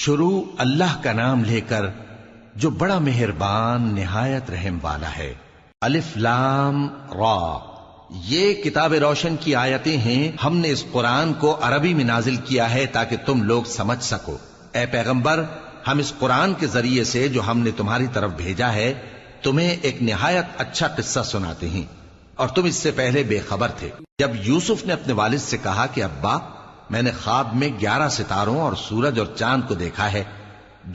شروع اللہ کا نام لے کر جو بڑا مہربان نہایت رحم والا ہے۔ الف لام را، یہ کتاب روشن کی آیتیں ہیں۔ ہم نے اس قرآن کو عربی میں نازل کیا ہے تاکہ تم لوگ سمجھ سکو۔ اے پیغمبر، ہم اس قرآن کے ذریعے سے جو ہم نے تمہاری طرف بھیجا ہے تمہیں ایک نہایت اچھا قصہ سناتے ہیں، اور تم اس سے پہلے بے خبر تھے۔ جب یوسف نے اپنے والد سے کہا کہ ابا، میں نے خواب میں 11 ستاروں اور سورج اور چاند کو دیکھا ہے،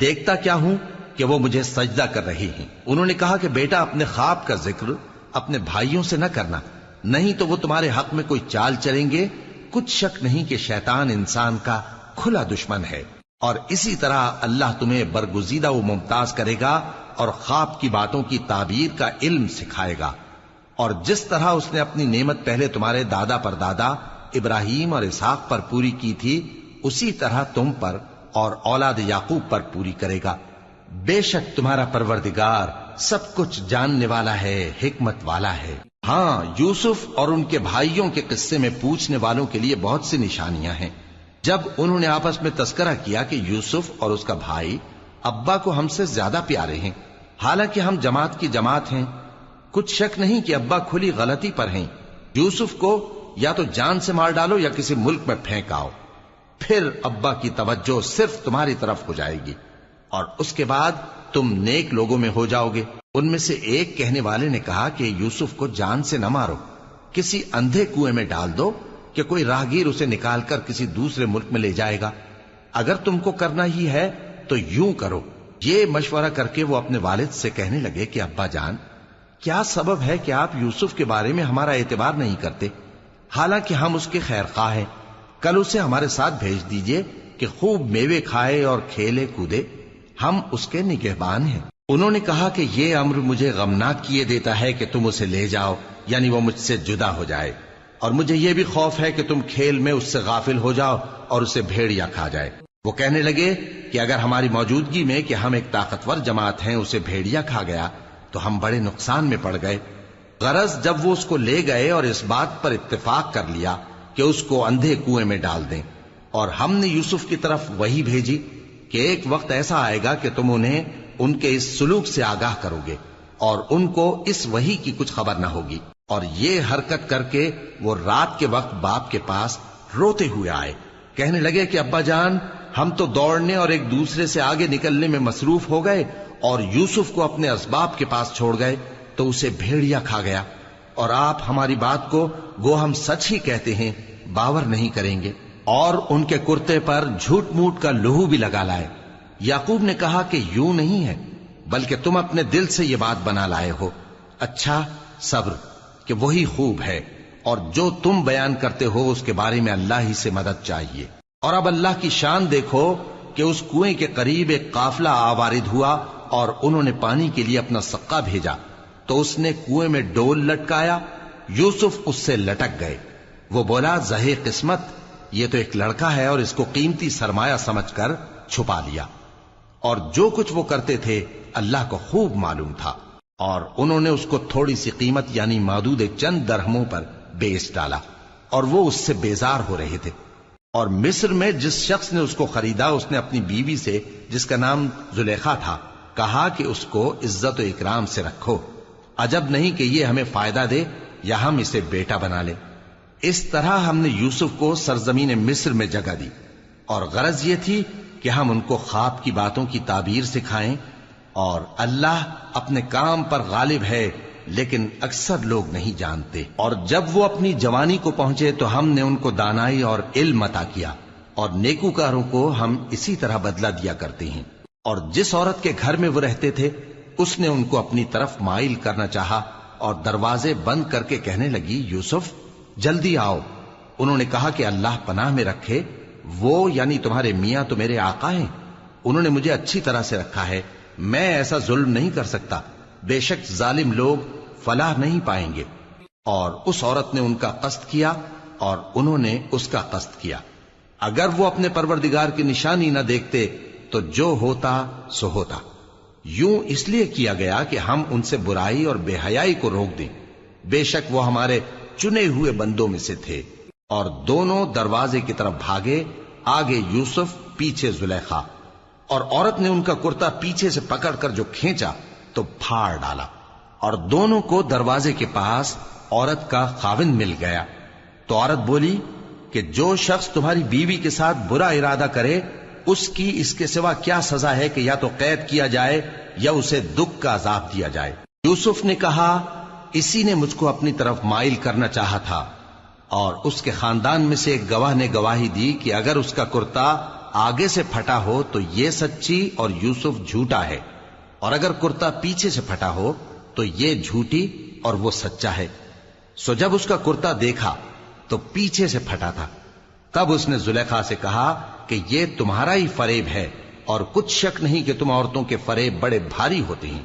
دیکھتا کیا ہوں کہ وہ مجھے سجدہ کر رہی ہیں۔ انہوں نے کہا کہ بیٹا، اپنے خواب کا ذکر اپنے بھائیوں سے نہ کرنا، نہیں تو وہ تمہارے حق میں کوئی چال چلیں گے۔ کچھ شک نہیں کہ شیطان انسان کا کھلا دشمن ہے، اور اسی طرح اللہ تمہیں برگزیدہ و ممتاز کرے گا اور خواب کی باتوں کی تعبیر کا علم سکھائے گا، اور جس طرح اس نے اپنی نعمت پہلے تمہارے دادا پر دادا ابراہیم اور اسحاق پر پوری کی تھی، اسی طرح تم پر اور اولاد یعقوب پر پوری کرے گا۔ بے شک تمہارا پروردگار سب کچھ جاننے والا ہے، حکمت والا ہے۔ ہاں، یوسف اور ان کے بھائیوں کے قصے میں پوچھنے والوں کے لیے بہت سی نشانیاں ہیں۔ جب انہوں نے آپس میں تذکرہ کیا کہ یوسف اور اس کا بھائی ابا کو ہم سے زیادہ پیارے ہیں، حالانکہ ہم جماعت کی جماعت ہیں، کچھ شک نہیں کہ ابا کھلی غلطی پر ہیں۔ یوسف کو یا تو جان سے مار ڈالو یا کسی ملک میں پھینک آؤ، پھر ابا کی توجہ صرف تمہاری طرف ہو جائے گی، اور اس کے بعد تم نیک لوگوں میں ہو جاؤ گے۔ ان میں سے ایک کہنے والے نے کہا کہ یوسف کو جان سے نہ مارو، کسی اندھے کنویں میں ڈال دو کہ کوئی راہگیر اسے نکال کر کسی دوسرے ملک میں لے جائے گا۔ اگر تم کو کرنا ہی ہے تو یوں کرو۔ یہ مشورہ کر کے وہ اپنے والد سے کہنے لگے کہ ابا جان، کیا سبب ہے کہ آپ یوسف کے بارے میں ہمارا اعتبار نہیں کرتے؟ حالانکہ ہم اس کے خیر خواہ ہیں، کل اسے ہمارے ساتھ بھیج دیجئے کہ خوب میوے کھائے اور کھیلے کودے، ہم اس کے نگہبان ہیں۔ انہوں نے کہا کہ یہ امر مجھے غمناک کیے دیتا ہے کہ تم اسے لے جاؤ، یعنی وہ مجھ سے جدا ہو جائے، اور مجھے یہ بھی خوف ہے کہ تم کھیل میں اس سے غافل ہو جاؤ اور اسے بھیڑیا کھا جائے۔ وہ کہنے لگے کہ اگر ہماری موجودگی میں کہ ہم ایک طاقتور جماعت ہیں اسے بھیڑیا کھا گیا تو ہم بڑے نقصان میں پڑ گئے۔ غرض جب وہ اس کو لے گئے اور اس بات پر اتفاق کر لیا کہ اس کو اندھے کنویں میں ڈال دیں، اور ہم نے یوسف کی طرف وحی بھیجی کہ ایک وقت ایسا آئے گا کہ تم انہیں ان کے اس سلوک سے آگاہ کرو گے، اور ان کو اس وحی کی کچھ خبر نہ ہوگی۔ اور یہ حرکت کر کے وہ رات کے وقت باپ کے پاس روتے ہوئے آئے، کہنے لگے کہ ابا جان، ہم تو دوڑنے اور ایک دوسرے سے آگے نکلنے میں مصروف ہو گئے اور یوسف کو اپنے اسباب کے پاس چھوڑ گئے تو اسے بھیڑیا کھا گیا، اور آپ ہماری بات کو گو ہم سچ ہی کہتے ہیں باور نہیں کریں گے۔ اور ان کے کرتے پر جھوٹ موٹ کا لہو بھی لگا لائے۔ یعقوب نے کہا کہ یوں نہیں ہے، بلکہ تم اپنے دل سے یہ بات بنا لائے ہو۔ اچھا، صبر کہ وہی خوب ہے، اور جو تم بیان کرتے ہو اس کے بارے میں اللہ ہی سے مدد چاہیے۔ اور اب اللہ کی شان دیکھو کہ اس کنویں کے قریب ایک قافلہ آوارد ہوا اور انہوں نے پانی کے لیے اپنا سقا بھیجا، تو اس نے کنویں میں ڈول لٹکایا، یوسف اس سے لٹک گئے۔ وہ بولا، زہے قسمت، یہ تو ایک لڑکا ہے، اور اس کو قیمتی سرمایہ سمجھ کر چھپا لیا۔ اور جو کچھ وہ کرتے تھے اللہ کو خوب معلوم تھا، اور انہوں نے اس کو تھوڑی سی قیمت یعنی مادود چند درہموں پر بیچ ڈالا، اور وہ اس سے بیزار ہو رہے تھے۔ اور مصر میں جس شخص نے اس کو خریدا اس نے اپنی بیوی سے جس کا نام زلیخا تھا کہا کہ اس کو عزت و اکرام سے رکھو، عجب نہیں کہ یہ ہمیں فائدہ دے یا ہم اسے بیٹا بنا لیں۔ اس طرح ہم نے یوسف کو سرزمین مصر میں جگہ دی، اور غرض یہ تھی کہ ہم ان کو خواب کی باتوں کی تعبیر سکھائیں، اور اللہ اپنے کام پر غالب ہے لیکن اکثر لوگ نہیں جانتے۔ اور جب وہ اپنی جوانی کو پہنچے تو ہم نے ان کو دانائی اور علم عطا کیا، اور نیکوکاروں کو ہم اسی طرح بدلہ دیا کرتے ہیں۔ اور جس عورت کے گھر میں وہ رہتے تھے اس نے ان کو اپنی طرف مائل کرنا چاہا، اور دروازے بند کر کے کہنے لگی، یوسف جلدی آؤ۔ انہوں نے کہا کہ اللہ پناہ میں رکھے، وہ یعنی تمہارے میاں تو میرے آقا ہیں، انہوں نے مجھے اچھی طرح سے رکھا ہے، میں ایسا ظلم نہیں کر سکتا، بے شک ظالم لوگ فلاح نہیں پائیں گے۔ اور اس عورت نے ان کا قصد کیا اور انہوں نے اس کا قصد کیا۔ اگر وہ اپنے پروردگار کی نشانی نہ دیکھتے تو جو ہوتا سو ہوتا۔ یوں اس لیے کیا گیا کہ ہم ان سے برائی اور بے حیائی کو روک دیں، بے شک وہ ہمارے چنے ہوئے بندوں میں سے تھے۔ اور دونوں دروازے کی طرف بھاگے، آگے یوسف پیچھے زلیخا، اور عورت نے ان کا کرتا پیچھے سے پکڑ کر جو کھینچا تو پھاڑ ڈالا، اور دونوں کو دروازے کے پاس عورت کا خاوند مل گیا۔ تو عورت بولی کہ جو شخص تمہاری بیوی کے ساتھ برا ارادہ کرے اس کی اس کے سوا کیا سزا ہے کہ یا تو قید کیا جائے یا اسے دکھ کا عذاب دیا جائے۔ یوسف نے کہا اسی نے مجھ کو اپنی طرف مائل کرنا چاہا تھا، اور اس کے خاندان میں سے ایک گواہ نے گواہی دی کہ اگر اس کا کرتا آگے سے پھٹا ہو تو یہ سچی اور یوسف جھوٹا ہے، اور اگر کرتا پیچھے سے پھٹا ہو تو یہ جھوٹی اور وہ سچا ہے۔ سو جب اس کا کرتا دیکھا تو پیچھے سے پھٹا تھا، تب اس نے زلیخا سے کہا کہ یہ تمہارا ہی فریب ہے، اور کچھ شک نہیں کہ تم عورتوں کے فریب بڑے بھاری ہوتے ہیں۔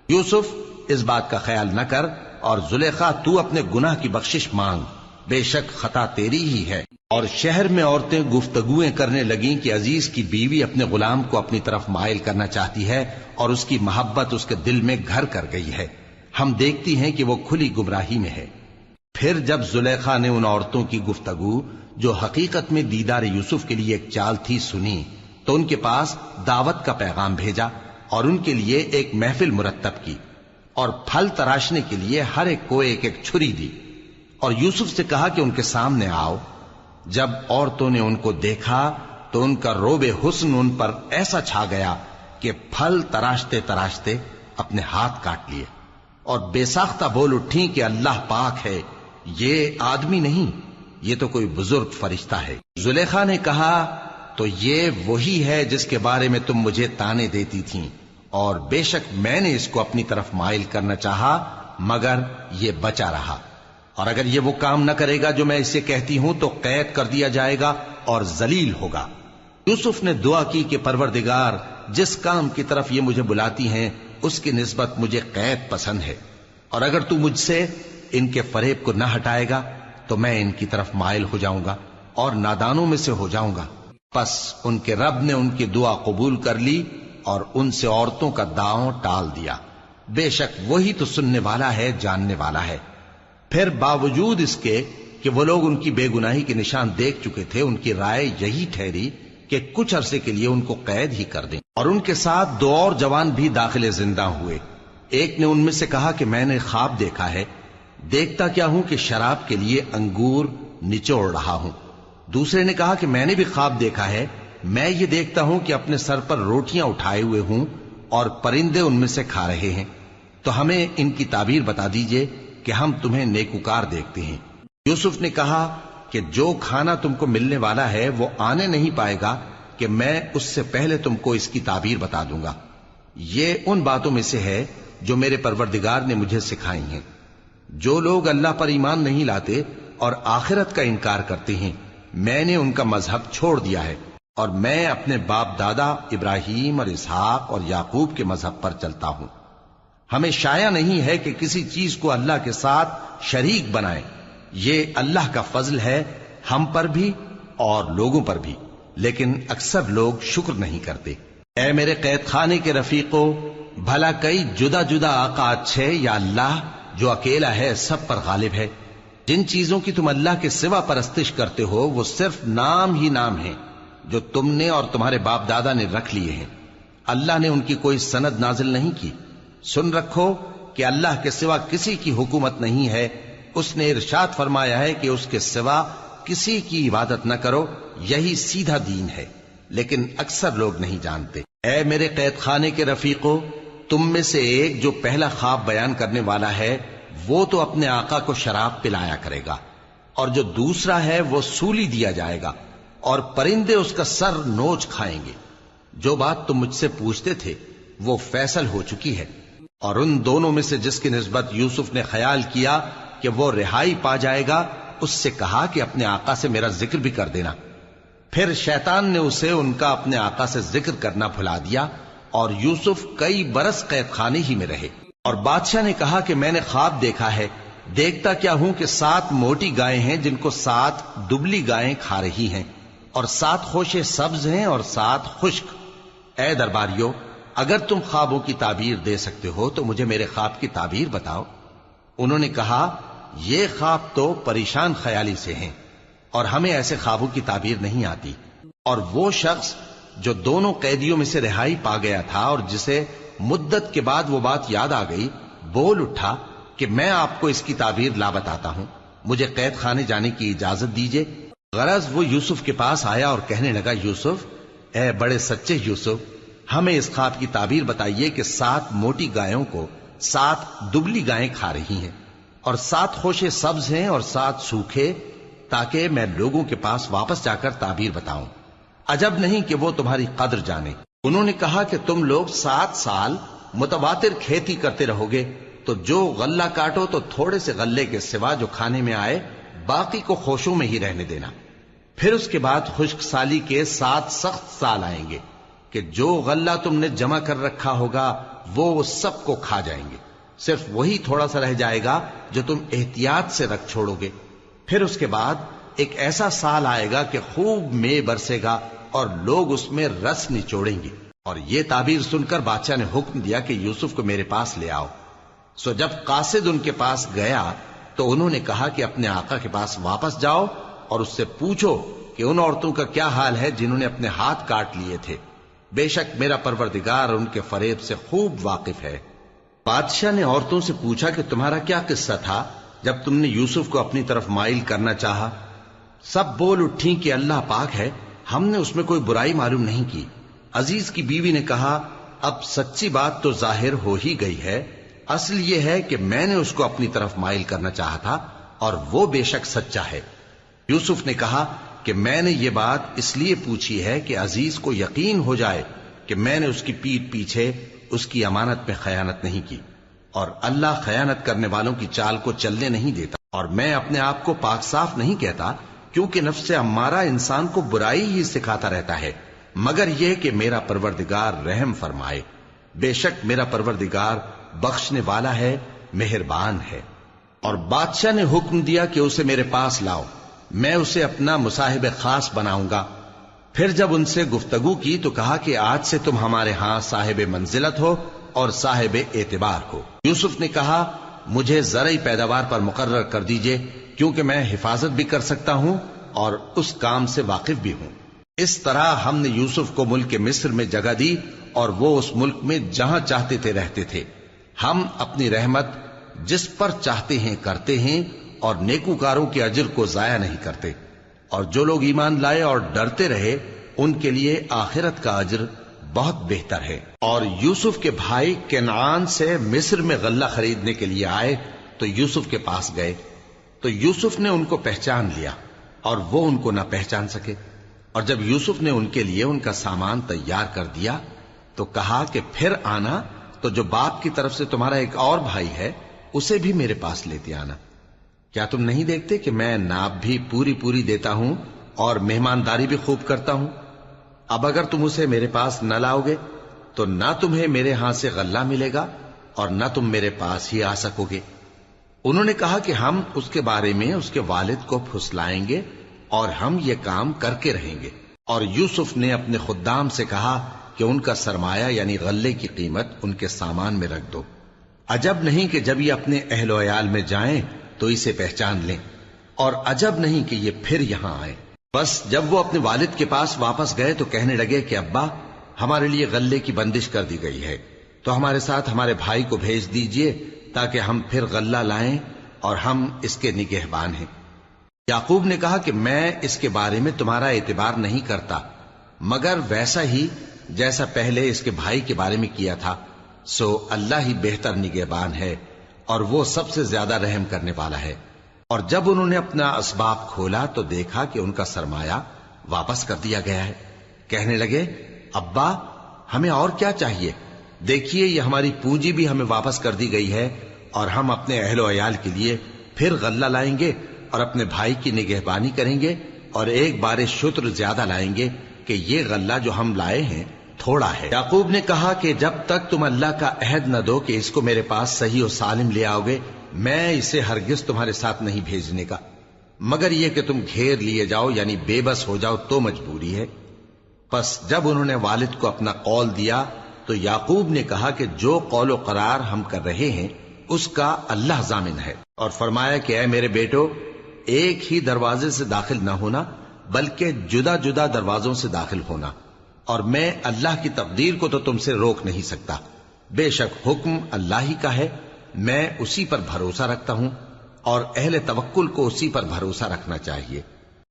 یوسف اس بات کا خیال نہ کر، اور زلیخا تو اپنے گناہ کی بخشش مانگ، بے شک خطا تیری ہی ہے۔ اور شہر میں عورتیں گفتگویں کرنے لگیں کہ عزیز کی بیوی اپنے غلام کو اپنی طرف مائل کرنا چاہتی ہے، اور اس کی محبت اس کے دل میں گھر کر گئی ہے، ہم دیکھتی ہیں کہ وہ کھلی گمراہی میں ہے۔ پھر جب زلیخا نے ان عورتوں کی گفتگو جو حقیقت میں دیدار یوسف کے لیے ایک چال تھی سنی، تو ان کے پاس دعوت کا پیغام بھیجا اور ان کے لیے ایک محفل مرتب کی، اور پھل تراشنے کے لیے ہر ایک کو ایک ایک چھری دی، اور یوسف سے کہا کہ ان کے سامنے آؤ۔ جب عورتوں نے ان کو دیکھا تو ان کا روب حسن ان پر ایسا چھا گیا کہ پھل تراشتے تراشتے اپنے ہاتھ کاٹ لیے، اور بے ساختہ بول اٹھیں کہ اللہ پاک ہے، یہ آدمی نہیں، یہ تو کوئی بزرگ فرشتہ ہے۔ زلیخا نے کہا تو یہ وہی ہے جس کے بارے میں تم مجھے تانے دیتی تھیں، اور بے شک میں نے اس کو اپنی طرف مائل کرنا چاہا مگر یہ بچا رہا، اور اگر یہ وہ کام نہ کرے گا جو میں اسے کہتی ہوں تو قید کر دیا جائے گا اور ذلیل ہوگا۔ یوسف نے دعا کی کہ پروردگار جس کام کی طرف یہ مجھے بلاتی ہیں اس کی نسبت مجھے قید پسند ہے، اور اگر تو مجھ سے ان کے فریب کو نہ ہٹائے گا تو میں ان کی طرف مائل ہو جاؤں گا اور نادانوں میں سے ہو جاؤں گا۔ پس ان کے رب نے ان کی دعا قبول کر لی اور ان سے عورتوں کا داؤں ٹال دیا، بے شک وہی تو سننے والا ہے، جاننے والا ہے۔ پھر باوجود اس کے کہ وہ لوگ ان کی بے گناہی کے نشان دیکھ چکے تھے، ان کی رائے یہی ٹھہری کہ کچھ عرصے کے لیے ان کو قید ہی کر دیں، اور ان کے ساتھ دو اور جوان بھی داخل زندہ ہوئے۔ ایک نے ان میں سے کہا کہ میں نے خواب دیکھا ہے، دیکھتا کیا ہوں کہ شراب کے لیے انگور نچوڑ رہا ہوں۔ دوسرے نے کہا کہ میں نے بھی خواب دیکھا ہے، میں یہ دیکھتا ہوں کہ اپنے سر پر روٹیاں اٹھائے ہوئے ہوں اور پرندے ان میں سے کھا رہے ہیں، تو ہمیں ان کی تعبیر بتا دیجئے کہ ہم تمہیں نیکوکار دیکھتے ہیں۔ یوسف نے کہا کہ جو کھانا تم کو ملنے والا ہے وہ آنے نہیں پائے گا کہ میں اس سے پہلے تم کو اس کی تعبیر بتا دوں گا۔ یہ ان باتوں میں سے ہے جو میرے پروردگار نے مجھے سکھائی ہیں۔ جو لوگ اللہ پر ایمان نہیں لاتے اور آخرت کا انکار کرتے ہیں، میں نے ان کا مذہب چھوڑ دیا ہے، اور میں اپنے باپ دادا ابراہیم اور اسحاق اور یعقوب کے مذہب پر چلتا ہوں۔ ہمیں شایع نہیں ہے کہ کسی چیز کو اللہ کے ساتھ شریک بنائیں، یہ اللہ کا فضل ہے ہم پر بھی اور لوگوں پر بھی، لیکن اکثر لوگ شکر نہیں کرتے۔ اے میرے قید خانے کے رفیقو، بھلا کئی جدا جدا آقا اچھے یا اللہ جو اکیلا ہے سب پر غالب ہے؟ جن چیزوں کی تم اللہ کے سوا پرستش کرتے ہو وہ صرف نام ہی نام ہیں جو تم نے اور تمہارے باپ دادا نے رکھ لیے ہیں، اللہ نے ان کی کوئی سند نازل نہیں کی۔ سن رکھو کہ اللہ کے سوا کسی کی حکومت نہیں ہے، اس نے ارشاد فرمایا ہے کہ اس کے سوا کسی کی عبادت نہ کرو، یہی سیدھا دین ہے، لیکن اکثر لوگ نہیں جانتے۔ اے میرے قید خانے کے رفیقو، تم میں سے ایک جو پہلا خواب بیان کرنے والا ہے وہ تو اپنے آقا کو شراب پلایا کرے گا، اور جو دوسرا ہے وہ سولی دیا جائے گا، اور پرندے اس کا سر نوچ کھائیں گے۔ جو بات تم مجھ سے پوچھتے تھے وہ فیصل ہو چکی ہے، اور ان دونوں میں سے جس کی نسبت یوسف نے خیال کیا کہ وہ رہائی پا جائے گا، اس سے کہا کہ اپنے آقا سے میرا ذکر بھی کر دینا۔ پھر شیطان نے اسے ان کا اپنے آقا سے ذکر کرنا بھلا دیا، اور یوسف کئی برس قید خانے ہی میں رہے۔ اور بادشاہ نے کہا کہ میں نے خواب دیکھا ہے، دیکھتا کیا ہوں کہ 7 موٹی گائیں ہیں جن کو 7 دبلی گائیں کھا رہی ہیں، اور 7 خوشے سبز ہیں اور 7 خشک۔ اے درباریو، اگر تم خوابوں کی تعبیر دے سکتے ہو تو مجھے میرے خواب کی تعبیر بتاؤ۔ انہوں نے کہا یہ خواب تو پریشان خیالی سے ہیں، اور ہمیں ایسے خوابوں کی تعبیر نہیں آتی۔ اور وہ شخص جو دونوں قیدیوں میں سے رہائی پا گیا تھا اور جسے مدت کے بعد وہ بات یاد آ گئی، بول اٹھا کہ میں آپ کو اس کی تعبیر لا بتاتا ہوں، مجھے قید خانے جانے کی اجازت دیجیے۔ غرض وہ یوسف کے پاس آیا اور کہنے لگا، یوسف، اے بڑے سچے یوسف، ہمیں اس خواب کی تعبیر بتائیے کہ 7 موٹی گایوں کو 7 دبلی گائیں کھا رہی ہیں، اور 7 خوشے سبز ہیں اور 7 سوکھے، تاکہ میں لوگوں کے پاس واپس جا کر تعبیر بتاؤں۔ عجب نہیں کہ وہ تمہاری قدر جانے۔ انہوں نے کہا کہ تم لوگ 7 سال متواتر کھیتی کرتے رہو گے، تو جو غلہ کاٹو تو تھوڑے سے غلے کے سوا جو کھانے میں آئے باقی کو خوشوں میں ہی رہنے دینا۔ پھر اس کے بعد خشک سالی کے 7 سخت سال آئیں گے کہ جو غلہ تم نے جمع کر رکھا ہوگا وہ سب کو کھا جائیں گے، صرف وہی تھوڑا سا رہ جائے گا جو تم احتیاط سے رکھ چھوڑو گے۔ پھر اس کے بعد ایک ایسا سال آئے گا کہ خوب مے برسے گا اور لوگ اس میں رس نچوڑیں گے۔ اور یہ تعبیر سن کر بادشاہ نے حکم دیا کہ یوسف کو میرے پاس لے آؤ۔ سو جب قاصد ان کے پاس گیا تو انہوں نے کہا کہ اپنے آقا کے پاس واپس جاؤ اور اس سے پوچھو کہ ان عورتوں کا کیا حال ہے جنہوں نے اپنے ہاتھ کاٹ لیے تھے، بے شک میرا پروردگار ان کے فریب سے خوب واقف ہے۔ بادشاہ نے عورتوں سے پوچھا کہ تمہارا کیا قصہ تھا جب تم نے یوسف کو اپنی طرف مائل کرنا چاہا؟ سب بول اٹھیں کہ اللہ پاک ہے، ہم نے اس میں کوئی برائی معلوم نہیں کی۔ عزیز کی بیوی نے کہا، اب سچی بات تو ظاہر ہو ہی گئی ہے، اصل یہ ہے کہ میں نے اس کو اپنی طرف مائل کرنا چاہا تھا اور وہ بے شک سچا ہے۔ یوسف نے کہا کہ میں نے یہ بات اس لیے پوچھی ہے کہ عزیز کو یقین ہو جائے کہ میں نے اس کی پیٹھ پیچھے اس کی امانت میں خیانت نہیں کی، اور اللہ خیانت کرنے والوں کی چال کو چلنے نہیں دیتا، اور میں اپنے آپ کو پاک صاف نہیں کہتا، کیونکہ نفس امارہ انسان کو برائی ہی سکھاتا رہتا ہے، مگر یہ کہ میرا پروردگار رحم فرمائے، بے شک میرا پروردگار بخشنے والا ہے، مہربان ہے۔ اور بادشاہ نے حکم دیا کہ اسے میرے پاس لاؤ، میں اسے اپنا مصاحب خاص بناؤں گا۔ پھر جب ان سے گفتگو کی تو کہا کہ آج سے تم ہمارے ہاں صاحب منزلت ہو اور صاحب اعتبار ہو۔ یوسف نے کہا، مجھے زرعی پیداوار پر مقرر کر دیجئے، کیونکہ میں حفاظت بھی کر سکتا ہوں اور اس کام سے واقف بھی ہوں۔ اس طرح ہم نے یوسف کو ملک مصر میں جگہ دی اور وہ اس ملک میں جہاں چاہتے تھے رہتے تھے۔ ہم اپنی رحمت جس پر چاہتے ہیں کرتے ہیں اور نیکوکاروں کے اجر کو ضائع نہیں کرتے، اور جو لوگ ایمان لائے اور ڈرتے رہے ان کے لیے آخرت کا اجر بہت بہتر ہے۔ اور یوسف کے بھائی کنعان سے مصر میں غلہ خریدنے کے لیے آئے تو یوسف کے پاس گئے، تو یوسف نے ان کو پہچان لیا اور وہ ان کو نہ پہچان سکے۔ اور جب یوسف نے ان کے لیے ان کا سامان تیار کر دیا تو کہا کہ پھر آنا تو جو باپ کی طرف سے تمہارا ایک اور بھائی ہے اسے بھی میرے پاس لیتے آنا۔ کیا تم نہیں دیکھتے کہ میں ناب بھی پوری پوری دیتا ہوں اور مہمانداری بھی خوب کرتا ہوں؟ اب اگر تم اسے میرے پاس نہ لاؤ گے تو نہ تمہیں میرے ہاں سے غلہ ملے گا اور نہ تم میرے پاس ہی آ سکو گے۔ انہوں نے کہا کہ ہم اس کے بارے میں اس کے والد کو پھسلائیں گے اور ہم یہ کام کر کے رہیں گے۔ اور یوسف نے اپنے خدام سے کہا کہ ان کا سرمایہ یعنی غلے کی قیمت ان کے سامان میں رکھ دو۔ عجب نہیں کہ جب یہ اپنے اہل و عیال میں جائیں تو اسے پہچان لیں، اور عجب نہیں کہ یہ پھر یہاں آئے۔ بس جب وہ اپنے والد کے پاس واپس گئے تو کہنے لگے کہ ابا، ہمارے لیے غلے کی بندش کر دی گئی ہے، تو ہمارے ساتھ ہمارے بھائی کو بھیج دیجئے تاکہ ہم پھر غلہ لائیں اور ہم اس کے نگہبان ہیں۔ یعقوب نے کہا کہ میں اس کے بارے میں تمہارا اعتبار نہیں کرتا، مگر ویسا ہی جیسا پہلے اس کے بھائی کے بارے میں کیا تھا، سو اللہ ہی بہتر نگہبان ہے اور وہ سب سے زیادہ رحم کرنے والا ہے۔ اور جب انہوں نے اپنا اسباب کھولا تو دیکھا کہ ان کا سرمایہ واپس کر دیا گیا ہے۔ کہنے لگے، ابا، ہمیں اور کیا چاہیے؟ دیکھیے یہ ہماری پونجی بھی ہمیں واپس کر دی گئی ہے، اور ہم اپنے اہل و عیال کے لیے پھر غلہ لائیں گے اور اپنے بھائی کی نگہبانی کریں گے، اور ایک بار شتر زیادہ لائیں گے کہ یہ غلہ جو ہم لائے ہیں تھوڑا ہے۔ یعقوب نے کہا کہ جب تک تم اللہ کا عہد نہ دو کہ اس کو میرے پاس صحیح و سالم لے آؤ گے، میں اسے ہرگز تمہارے ساتھ نہیں بھیجنے کا، مگر یہ کہ تم گھیر لیے جاؤ یعنی بے بس ہو جاؤ تو مجبوری ہے۔ پس جب انہوں نے والد کو اپنا قول دیا تو یعقوب نے کہا کہ جو قول و قرار ہم کر رہے ہیں اس کا اللہ ضامن ہے، اور فرمایا کہ اے میرے بیٹو، ایک ہی دروازے سے داخل نہ ہونا بلکہ جدا جدا دروازوں سے داخل ہونا، اور میں اللہ کی تقدیر کو تو تم سے روک نہیں سکتا. بے شک حکم اللہ ہی کا ہے، میں اسی پر بھروسہ رکھتا ہوں، اور اہل توکل کو اسی پر بھروسہ رکھنا چاہیے.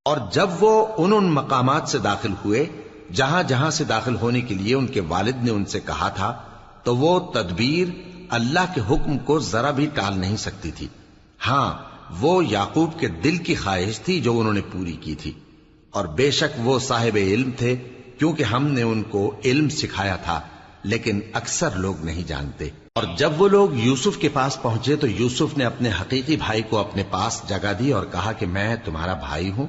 اور جب وہ ان مقامات سے داخل ہوئے جہاں جہاں سے داخل ہونے کے لیے ان کے والد نے ان سے کہا تھا، تو وہ تدبیر اللہ کے حکم کو ذرا بھی ٹال نہیں سکتی تھی. ہاں، وہ یعقوب کے دل کی خواہش تھی جو انہوں نے پوری کی تھی. اور بے شک وہ صاحب علم تھے، کیونکہ ہم نے ان کو علم سکھایا تھا، لیکن اکثر لوگ نہیں جانتے. اور جب وہ لوگ یوسف کے پاس پہنچے تو یوسف نے اپنے حقیقی بھائی کو اپنے پاس جگہ دی اور کہا کہ میں تمہارا بھائی ہوں،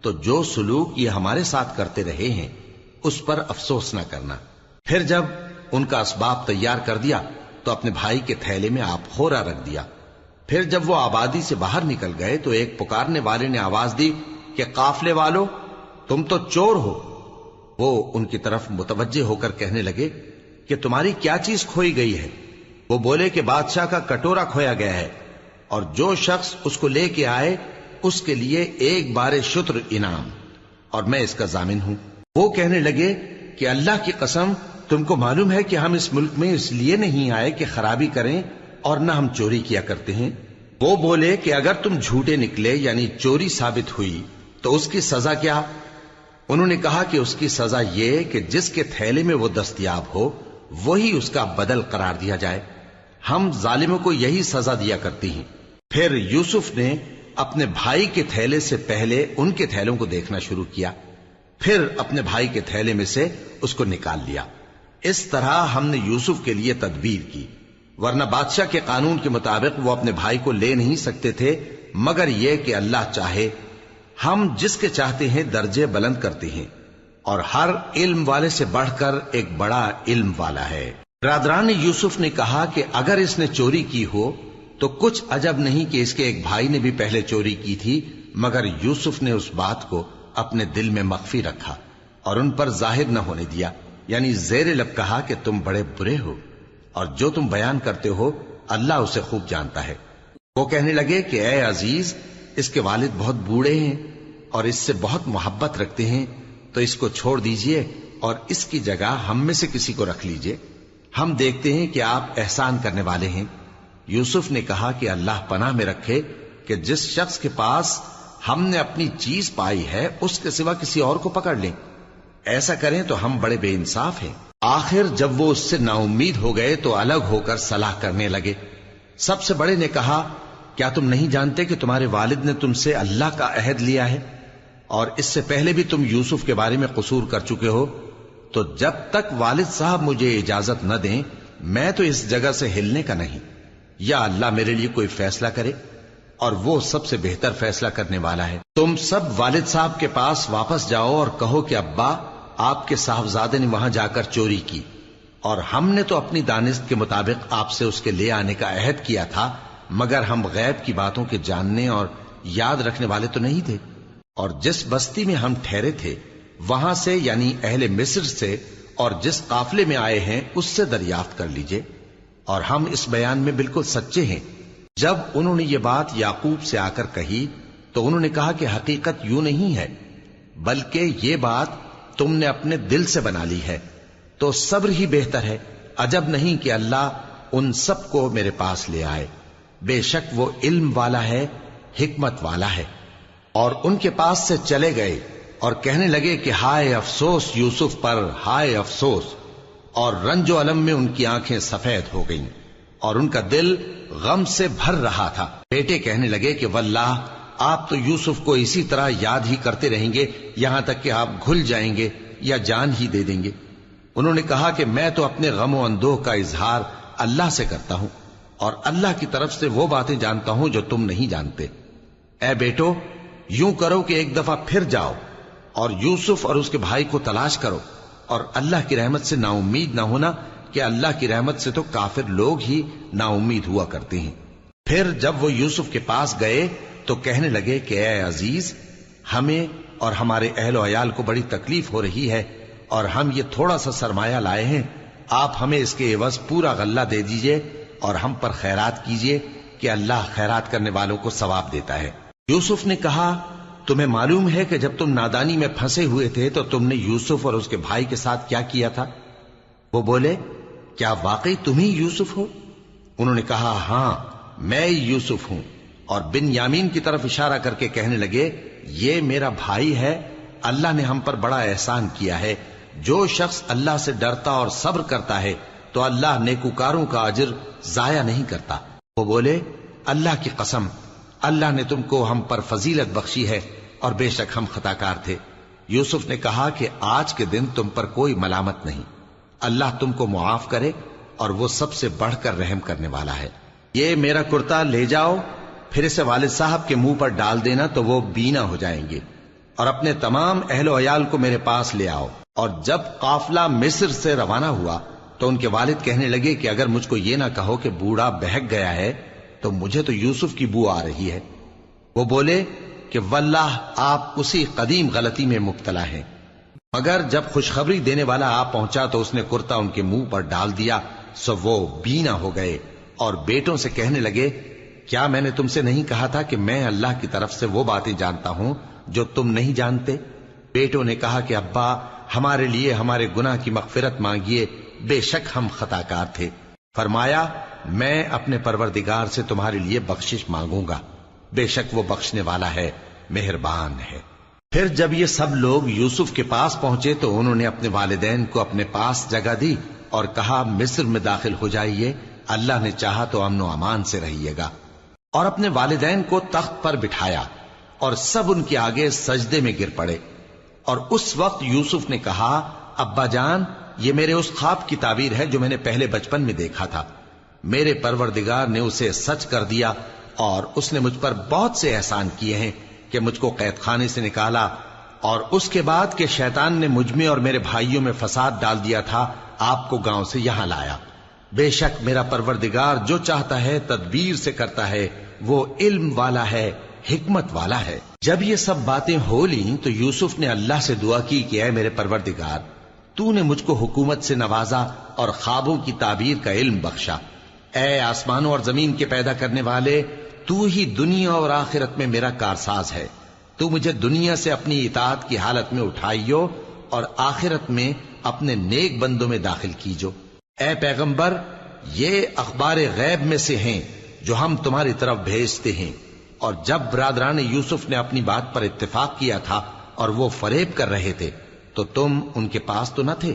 تو جو سلوک یہ ہمارے ساتھ کرتے رہے ہیں اس پر افسوس نہ کرنا. پھر جب ان کا اسباب تیار کر دیا تو اپنے بھائی کے تھیلے میں آپ خورا رکھ دیا. پھر جب وہ آبادی سے باہر نکل گئے تو ایک پکارنے والے نے آواز دی کہ قافلے والو، تم تو چور ہو. وہ ان کی طرف متوجہ ہو کر کہنے لگے کہ تمہاری کیا چیز کھوئی گئی ہے؟ وہ بولے کہ بادشاہ کا کٹورا کھویا گیا ہے، اور جو شخص اس کو لے کے آئے اس کے لیے ایک بار شتر انعام، اور میں اس کا ضامن ہوں. وہ کہنے لگے کہ اللہ کی قسم، تم کو معلوم ہے کہ ہم اس ملک میں اس لیے نہیں آئے کہ خرابی کریں اور نہ ہم چوری کیا کرتے ہیں. وہ بولے کہ اگر تم جھوٹے نکلے یعنی چوری ثابت ہوئی تو اس کی سزا کیا؟ انہوں نے کہا کہ اس کی سزا یہ کہ جس کے تھیلے میں وہ دستیاب ہو وہی اس کا بدل قرار دیا جائے. ہم ظالموں کو یہی سزا دیا کرتی ہیں. پھر یوسف نے اپنے بھائی کے تھیلے سے پہلے ان کے تھیلوں کو دیکھنا شروع کیا، پھر اپنے بھائی کے تھیلے میں سے اس کو نکال لیا. اس طرح ہم نے یوسف کے لیے تدبیر کی، ورنہ بادشاہ کے قانون کے مطابق وہ اپنے بھائی کو لے نہیں سکتے تھے مگر یہ کہ اللہ چاہے. ہم جس کے چاہتے ہیں درجے بلند کرتے ہیں، اور ہر علم والے سے بڑھ کر ایک بڑا علم والا ہے. برادران یوسف نے کہا کہ اگر اس نے چوری کی ہو تو کچھ عجب نہیں کہ اس کے ایک بھائی نے بھی پہلے چوری کی تھی، مگر یوسف نے اس بات کو اپنے دل میں مخفی رکھا اور ان پر ظاہر نہ ہونے دیا، یعنی زیر لب کہا کہ تم بڑے برے ہو، اور جو تم بیان کرتے ہو اللہ اسے خوب جانتا ہے. وہ کہنے لگے کہ اے عزیز، اس کے والد بہت بوڑھے ہیں اور اس سے بہت محبت رکھتے ہیں، تو اس کو چھوڑ دیجئے اور اس کی جگہ ہم میں سے کسی کو رکھ لیجئے، ہم دیکھتے ہیں کہ آپ احسان کرنے والے ہیں. یوسف نے کہا کہ اللہ پناہ میں رکھے کہ جس شخص کے پاس ہم نے اپنی چیز پائی ہے اس کے سوا کسی اور کو پکڑ لیں. ایسا کریں تو ہم بڑے بے انصاف ہیں. آخر جب وہ اس سے نا امید ہو گئے تو الگ ہو کر صلاح کرنے لگے. سب سے بڑے نے کہا کیا تم نہیں جانتے کہ تمہارے والد نے تم سے اللہ کا عہد لیا ہے، اور اس سے پہلے بھی تم یوسف کے بارے میں قصور کر چکے ہو؟ تو جب تک والد صاحب مجھے اجازت نہ دیں میں تو اس جگہ سے ہلنے کا نہیں. یا اللہ میرے لیے کوئی فیصلہ کرے، اور وہ سب سے بہتر فیصلہ کرنے والا ہے. تم سب والد صاحب کے پاس واپس جاؤ اور کہو کہ ابا، آپ کے صاحبزادے نے وہاں جا کر چوری کی، اور ہم نے تو اپنی دانست کے مطابق آپ سے اس کے لے آنے کا عہد کیا تھا، مگر ہم غیب کی باتوں کے جاننے اور یاد رکھنے والے تو نہیں تھے. اور جس بستی میں ہم ٹھہرے تھے وہاں سے یعنی اہل مصر سے اور جس قافلے میں آئے ہیں اس سے دریافت کر لیجئے، اور ہم اس بیان میں بالکل سچے ہیں. جب انہوں نے یہ بات یعقوب سے آ کر کہی تو انہوں نے کہا کہ حقیقت یوں نہیں ہے، بلکہ یہ بات تم نے اپنے دل سے بنا لی ہے، تو صبر ہی بہتر ہے. عجب نہیں کہ اللہ ان سب کو میرے پاس لے آئے، بے شک وہ علم والا ہے، حکمت والا ہے. اور ان کے پاس سے چلے گئے اور کہنے لگے کہ ہائے افسوس یوسف پر، ہائے افسوس. اور رنج و الم میں ان کی آنکھیں سفید ہو گئیں اور ان کا دل غم سے بھر رہا تھا. بیٹے کہنے لگے کہ واللہ آپ تو یوسف کو اسی طرح یاد ہی کرتے رہیں گے یہاں تک کہ آپ گھل جائیں گے یا جان ہی دے دیں گے. انہوں نے کہا کہ میں تو اپنے غم و اندوہ کا اظہار اللہ سے کرتا ہوں، اور اللہ کی طرف سے وہ باتیں جانتا ہوں جو تم نہیں جانتے. اے بیٹو، یوں کرو کہ ایک دفعہ پھر جاؤ اور یوسف اور اس کے بھائی کو تلاش کرو، اور اللہ کی رحمت سے نا امید نہ ہونا کہ اللہ کی رحمت سے تو کافر لوگ ہی نا امید ہوا کرتے ہیں. پھر جب وہ یوسف کے پاس گئے تو کہنے لگے کہ اے عزیز، ہمیں اور ہمارے اہل و عیال کو بڑی تکلیف ہو رہی ہے، اور ہم یہ تھوڑا سا سرمایہ لائے ہیں، آپ ہمیں اس کے عوض پورا غلہ دے دیجئے اور ہم پر خیرات کیجئے کہ اللہ خیرات کرنے والوں کو ثواب دیتا ہے. یوسف نے کہا تمہیں معلوم ہے کہ جب تم نادانی میں پھنسے ہوئے تھے تو تم نے یوسف اور اس کے بھائی کے ساتھ کیا کیا تھا؟ وہ بولے کیا واقعی تم ہی یوسف ہو؟ انہوں نے کہا ہاں میں یوسف ہوں، اور بن یامین کی طرف اشارہ کر کے کہنے لگے یہ میرا بھائی ہے، اللہ نے ہم پر بڑا احسان کیا ہے، جو شخص اللہ سے ڈرتا اور صبر کرتا ہے تو اللہ نیکوکاروں کا اجر ضائع نہیں کرتا۔ وہ بولے اللہ کی قسم اللہ نے تم کو ہم پر فضیلت بخشی ہے اور بے شک ہم خطا کار تھے۔ یوسف نے کہا کہ آج کے دن تم پر کوئی ملامت نہیں، اللہ تم کو معاف کرے اور وہ سب سے بڑھ کر رحم کرنے والا ہے۔ یہ میرا کرتا لے جاؤ، پھر اسے والد صاحب کے منہ پر ڈال دینا تو وہ بینا ہو جائیں گے، اور اپنے تمام اہل و عیال کو میرے پاس لے آؤ۔ اور جب قافلہ مصر سے روانہ ہوا تو ان کے والد کہنے لگے کہ اگر مجھ کو یہ نہ کہو کہ بوڑھا بہک گیا ہے تو مجھے تو یوسف کی بو آ رہی ہے۔ وہ بولے کہ واللہ آپ اسی قدیم غلطی میں مبتلا ہیں۔ مگر جب خوشخبری دینے والا آپ پہنچا تو اس نے کرتا ان کے منہ پر ڈال دیا، سو وہ بینا ہو گئے اور بیٹوں سے کہنے لگے کیا میں نے تم سے نہیں کہا تھا کہ میں اللہ کی طرف سے وہ باتیں جانتا ہوں جو تم نہیں جانتے؟ بیٹوں نے کہا کہ ابا ہمارے لیے ہمارے گناہ کی مغفرت مانگیے، بے شک ہم خطا کار تھے۔ فرمایا میں اپنے پروردگار سے تمہارے لیے بخشش مانگوں گا، بے شک وہ بخشنے والا ہے، مہربان ہے۔ پھر جب یہ سب لوگ یوسف کے پاس پہنچے تو انہوں نے اپنے والدین کو اپنے پاس جگہ دی اور کہا مصر میں داخل ہو جائیے، اللہ نے چاہا تو امن و امان سے رہیے گا۔ اور اپنے والدین کو تخت پر بٹھایا اور سب ان کے آگے سجدے میں گر پڑے۔ اور اس وقت یوسف نے کہا ابا جان یہ میرے اس خواب کی تعبیر ہے جو میں نے پہلے بچپن میں دیکھا تھا، میرے پروردگار نے اسے سچ کر دیا اور اس نے مجھ پر بہت سے احسان کیے ہیں کہ مجھ کو قید خانے سے نکالا، اور اس کے بعد کہ شیطان نے مجھ میں اور میرے بھائیوں میں فساد ڈال دیا تھا آپ کو گاؤں سے یہاں لایا۔ بے شک میرا پروردگار جو چاہتا ہے تدبیر سے کرتا ہے، وہ علم والا ہے، حکمت والا ہے۔ جب یہ سب باتیں ہو لیں تو یوسف نے اللہ سے دعا کی کہ اے میرے پروردگار تو نے مجھ کو حکومت سے نوازا اور خوابوں کی تعبیر کا علم بخشا۔ اے آسمانوں اور زمین کے پیدا کرنے والے، تو ہی دنیا اور آخرت میں میرا کارساز ہے، تو مجھے دنیا سے اپنی اطاعت کی حالت میں اٹھائیو اور آخرت میں اپنے نیک بندوں میں داخل کیجو۔ اے پیغمبر یہ اخبار غیب میں سے ہیں جو ہم تمہاری طرف بھیجتے ہیں۔ اور جب برادران یوسف نے اپنی بات پر اتفاق کیا تھا اور وہ فریب کر رہے تھے تو تم ان کے پاس تو نہ تھے،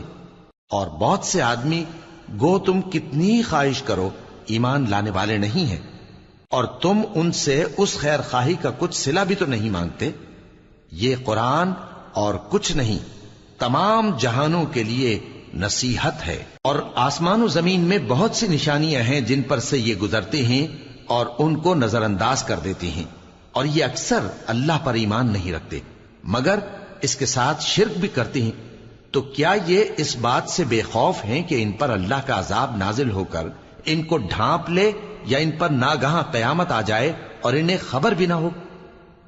اور بہت سے آدمی گو تم کتنی خواہش کرو ایمان لانے والے نہیں ہیں، اور تم ان سے اس خیر خواہی کا کچھ صلہ بھی تو نہیں مانگتے۔ یہ قرآن اور کچھ نہیں تمام جہانوں کے لیے نصیحت ہے، اور آسمان و زمین میں بہت سی نشانیاں ہیں جن پر سے یہ گزرتے ہیں اور ان کو نظر انداز کر دیتے ہیں، اور یہ اکثر اللہ پر ایمان نہیں رکھتے مگر اس کے ساتھ شرک بھی کرتے ہیں۔ تو کیا یہ اس بات سے بے خوف ہیں کہ ان پر اللہ کا عذاب نازل ہو کر ان کو ڈھانپ لے، یا ان پر ناگہاں قیامت آ جائے اور انہیں خبر بھی نہ ہو؟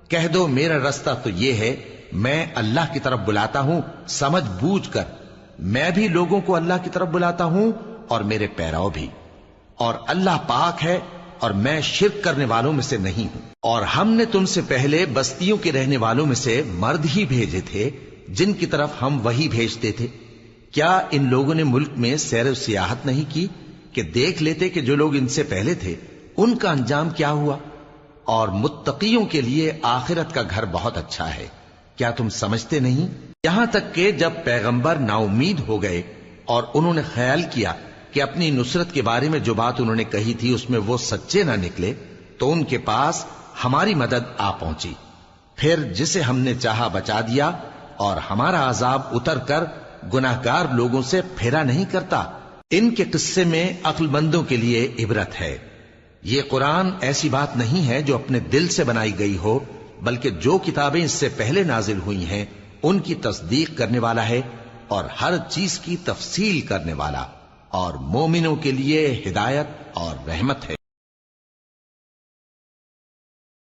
کہہ دو میرا رستہ تو یہ ہے، میں اللہ کی طرف بلاتا ہوں سمجھ بوجھ کر، میں بھی لوگوں کو اللہ کی طرف بلاتا ہوں اور میرے پیراؤ بھی، اور اللہ پاک ہے اور میں شرک کرنے والوں میں سے نہیں ہوں۔ اور ہم نے تم سے پہلے بستیوں کے رہنے والوں میں سے مرد ہی بھیجے تھے جن کی طرف ہم وہی بھیجتے تھے۔ کیا ان لوگوں نے ملک میں سیر و سیاحت نہیں کی کہ دیکھ لیتے کہ جو لوگ ان سے پہلے تھے ان کا انجام کیا ہوا؟ اور متقیوں کے لیے آخرت کا گھر بہت اچھا ہے، کیا تم سمجھتے نہیں؟ یہاں تک کہ جب پیغمبر نا امید ہو گئے اور انہوں نے خیال کیا کہ اپنی نصرت کے بارے میں جو بات انہوں نے کہی تھی اس میں وہ سچے نہ نکلے، تو ان کے پاس ہماری مدد آ پہنچی، پھر جسے ہم نے چاہا بچا دیا، اور ہمارا عذاب اتر کر گناہگار لوگوں سے پھیرا نہیں کرتا۔ ان کے قصے میں عقل مندوں کے لیے عبرت ہے۔ یہ قرآن ایسی بات نہیں ہے جو اپنے دل سے بنائی گئی ہو، بلکہ جو کتابیں اس سے پہلے نازل ہوئی ہیں ان کی تصدیق کرنے والا ہے اور ہر چیز کی تفصیل کرنے والا، اور مومنوں کے لیے ہدایت اور رحمت ہے۔